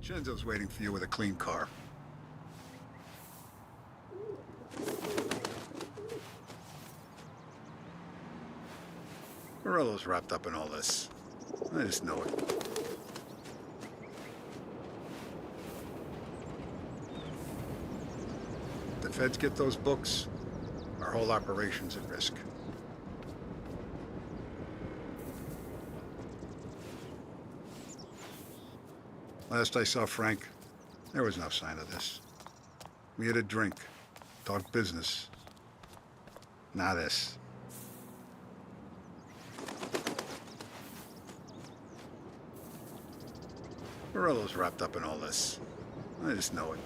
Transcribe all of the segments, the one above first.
Shinzo's waiting for you with a clean car. Morello's wrapped up in all this. I just know it. If the feds get those books, our whole operation's at risk. Last I saw Frank, there was no sign of this. We had a drink, talked business. Not this. Morello's wrapped up in all this. I just know it.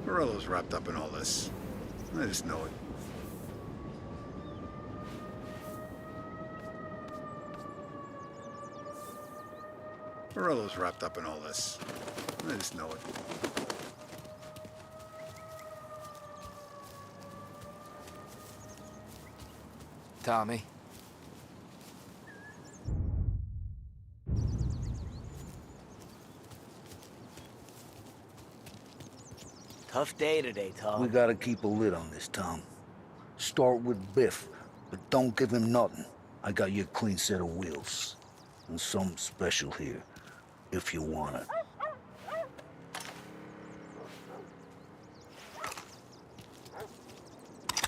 Morello's wrapped up in all this. I just know it. Morello's wrapped up in all this. I just know it. Tommy. Tough day today, Tom. We gotta keep a lid on this, Tom. Start with Biff, but don't give him nothing. I got you a clean set of wheels. And something special here, if you want it.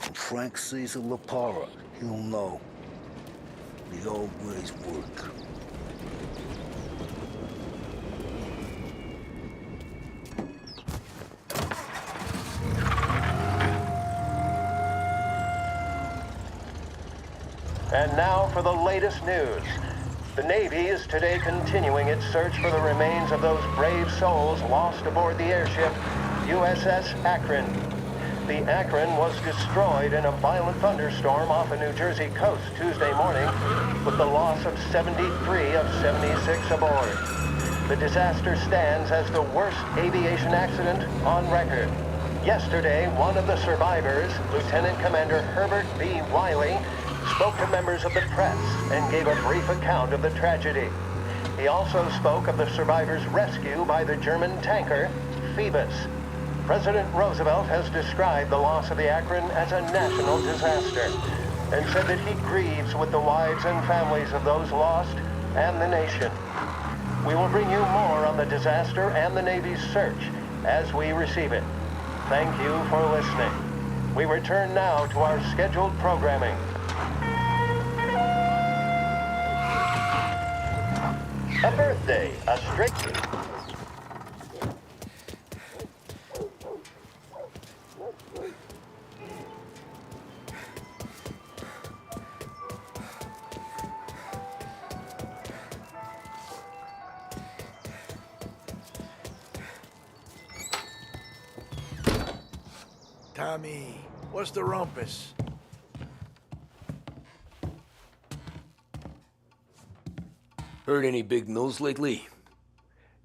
When Frank sees a La Parra, he'll know. The old ways work. And now for the latest news. The Navy is today continuing its search for the remains of those brave souls lost aboard the airship USS Akron. The Akron was destroyed in a violent thunderstorm off the New Jersey coast Tuesday morning, with the loss of 73 of 76 aboard. The disaster stands as the worst aviation accident on record. Yesterday, one of the survivors, Lieutenant Commander Herbert B. Wiley, spoke to members of the press and gave a brief account of the tragedy. He also spoke of the survivors' rescue by the German tanker, Phoebus. President Roosevelt has described the loss of the Akron as a national disaster and said that he grieves with the wives and families of those lost and the nation. We will bring you more on the disaster and the Navy's search as we receive it. Thank you for listening. We return now to our scheduled programming. A birthday, a strict... Tommy, what's the rumpus? Heard any big news lately?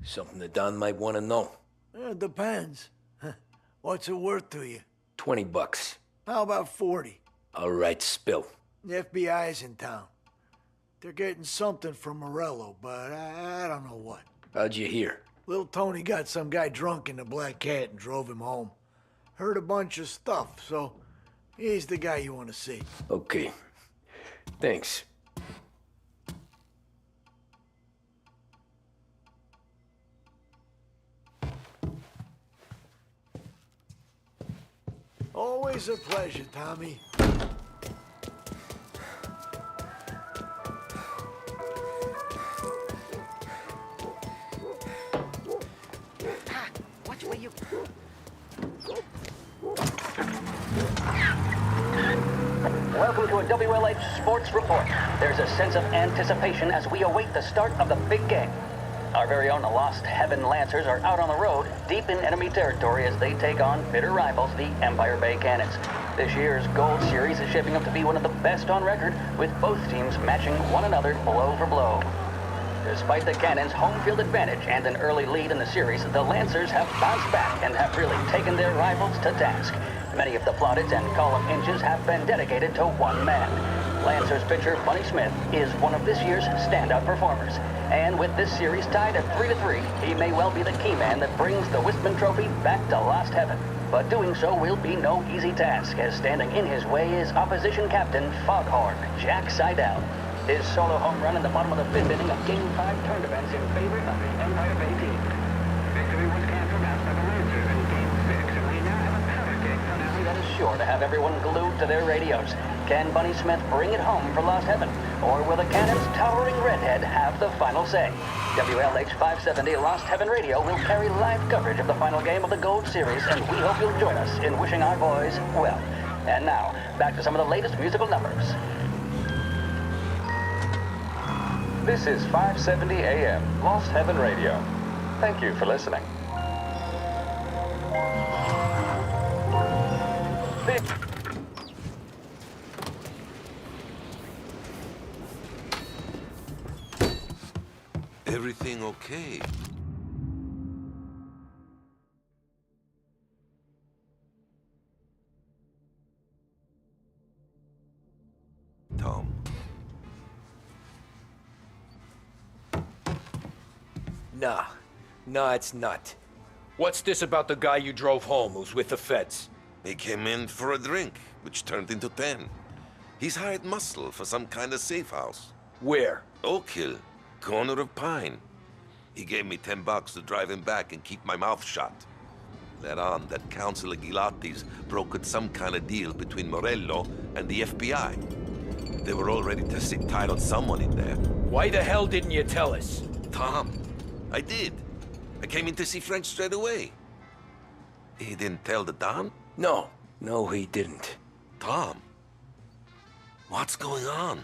Something that Don might want to know. It depends. What's it worth to you? $20. How about 40? All right, spill. The FBI's in town. They're getting something from Morello, but I don't know what. How'd you hear? Little Tony got some guy drunk in the Black Cat and drove him home. Heard a bunch of stuff, so he's the guy you want to see. Okay. Thanks. Always a pleasure, Tommy. Watch where you... Welcome to a WLH Sports Report. There's a sense of anticipation as we await the start of the big game. Our very own Lost Heaven Lancers are out on the road, deep in enemy territory as they take on bitter rivals, the Empire Bay Cannons. This year's Gold Series is shaping up to be one of the best on record, with both teams matching one another blow for blow. Despite the Cannons' home field advantage and an early lead in the series, the Lancers have bounced back and have really taken their rivals to task. Many of the plaudits and column inches have been dedicated to one man. Lancers pitcher Bunny Smith is one of this year's standout performers. And with this series tied at 3-3, he may well be the key man that brings the Wistman Trophy back to Lost Heaven. But doing so will be no easy task, as standing in his way is opposition captain Foghorn Jack Seidel. His solo home run in the bottom of the fifth inning of Game 5 turned events in favor of the Empire Bay team. Victory was canceled out by the Lancers in Game 6, and we now have a power game finale that is sure to have everyone glued to their radios. Can Bunny Smith bring it home for Lost Heaven? Or will the Cannon's towering redhead have the final say? WLH 570 Lost Heaven Radio will carry live coverage of the final game of the Gold Series, and we hope you'll join us in wishing our boys well. And now, back to some of the latest musical numbers. This is 570 AM, Lost Heaven Radio. Thank you for listening. Everything okay? Tom. Nah, it's not. What's this about the guy you drove home who's with the feds? He came in for a drink, which turned into 10. He's hired muscle for some kind of safe house. Where? Oak Hill, corner of Pine. He gave me $10 to drive him back and keep my mouth shut. Let on that Councilor Gilatti's brokered some kind of deal between Morello and the FBI. They were all ready to sit tight on someone in there. Why the hell didn't you tell us? Tom, I did. I came in to see French straight away. He didn't tell the Don? No, he didn't. Tom, what's going on?